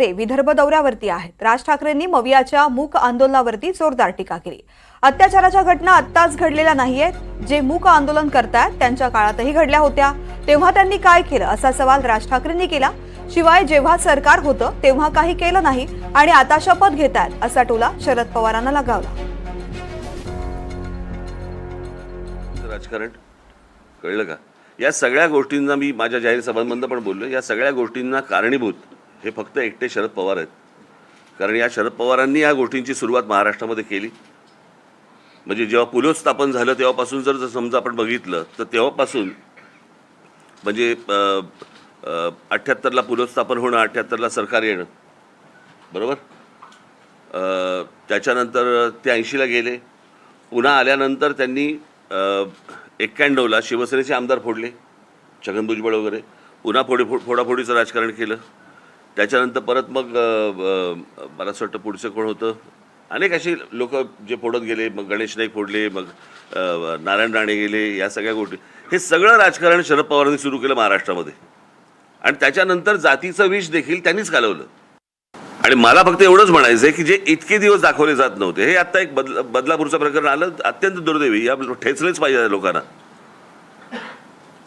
ते विदर्भ दौऱ्यावरती आहेत। राज ठाकरेंनी मवियाच्या मूक आंदोलनावरती जोरदार टीका केली। अत्याचाराच्या घटना आत्ताच घडलेल्या नाहीयेत, जे मूक आंदोलन करतायत त्यांच्या काळातही घडल्या होत्या, तेव्हा त्यांनी काय केलं असा सवाल राज ठाकरेंनी केला। शिवाय जेव्हा सरकार होतं तेव्हा काही केलं नाही आणि आता शपथ घेतायत असा टोला शरद पवारांना लगावला। राजकारण कळलं का? या सगळ्या गोष्टींना मी माझ्या जाहीर सभांमध्ये पण बोललो, या सगळ्या गोष्टींना कारणीभूत हे फक्त एकटे शरद पवार आहेत। कारण या शरद पवारांनी या गोष्टींची सुरुवात महाराष्ट्रामध्ये केली। म्हणजे जेव्हा पुलोत्स्थापन झालं तेव्हापासून जर समजा आपण बघितलं तर तेव्हापासून म्हणजे 78ला पुलोत्स्थापन होणं, 78ला सरकार येणं, बरोबर। त्याच्यानंतर ते 80ला गेले, पुन्हा आल्यानंतर त्यांनी 91ला शिवसेनेचे आमदार फोडले, छगन भुजबळ वगैरे, पुन्हा फोडाफोडीचं राजकारण केलं। त्याच्यानंतर परत मग मला असं वाटतं पुढचं कोण होतं, अनेक अशी लोक जे फोडत गेले, मग गणेश नाईक फोडले, मग नारायण राणे गेले, या सगळ्या गोष्टी, हे सगळं राजकारण शरद पवारांनी सुरू केलं महाराष्ट्रामध्ये। आणि त्याच्यानंतर जातीचं विष देखील त्यांनीच घालवलं। आणि मला फक्त एवढंच म्हणायचं आहे की जे इतके दिवस दाखवले जात नव्हते, हे आता एक बदलापूरचं प्रकरण आलं, अत्यंत दुर्दैवी, या ठेचलेच पाहिजे लोकांना।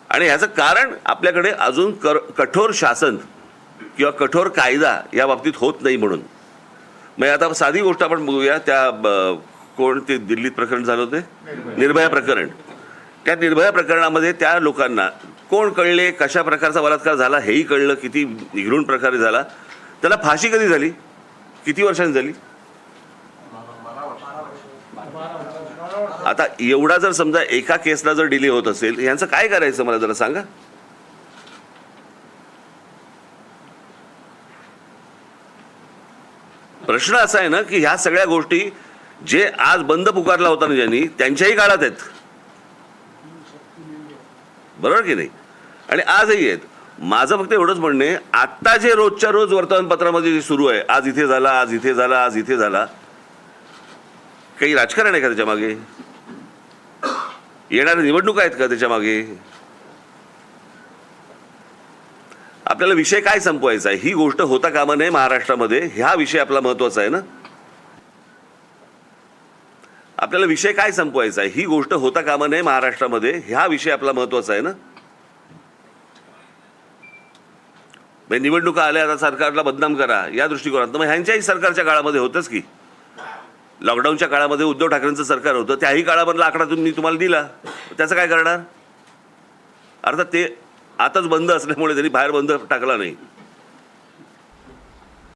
आणि ह्याचं कारण आपल्याकडे अजून कठोर शासन किंवा कठोर कायदा या बाबतीत होत नाही म्हणून। मग आता साधी गोष्ट आपण बघूया, त्या कोण ते दिल्लीत प्रकरण झालं होते, निर्भया प्रकरण। त्या निर्भया प्रकरणामध्ये त्या लोकांना कोण कळले, कशा प्रकारचा बलात्कार झाला हेही कळलं, किती निघृण प्रकारे झाला, त्याला फाशी कधी झाली, किती वर्षांनी झाली। आता एवढा जर समजा एका केसला जर डिले होत असेल, यांचं काय करायचं मला जरा सांगा। प्रश्न असा आहे ना की ह्या सगळ्या गोष्टी जे आज बंद पुकारला होता ना ज्यांनी, त्यांच्याही काळात आहेत, बरोबर की नाही? आणि आजही आहेत। माझं फक्त एवढंच म्हणणं आहे, आत्ता जे रोजच्या रोज वर्तमानपत्रामध्ये जे सुरू आहे, आज इथे झाला, आज इथे झाला, आज इथे झाला, काही राजकारण आहे का त्याच्या मागे? येणाऱ्या निवडणुका आहेत का त्याच्या मागे? आपल्याला विषय काय संपवायचा आहे, ही गोष्ट होता कामा नये महाराष्ट्रामध्ये, हा विषय आपला महत्वाचा आहे ना। आपल्याला विषय काय संपवायचा आहे, ही गोष्ट होता कामा नये महाराष्ट्रामध्ये, हा विषय आपला महत्वाचा आहे ना। निवडणुका आल्या, आता सरकारला बदनाम करा या दृष्टिकोनात, मग ह्यांच्याही सरकारच्या काळामध्ये होतंच की, लॉकडाऊनच्या काळामध्ये उद्धव ठाकरेंचं सरकार होतं, त्याही काळामधला आकडा मी तुम्हाला दिला, त्याचं काय करणार? अर्थात ते आताच बंद असल्यामुळे त्यांनी बाहेर बंद टाकला नाही।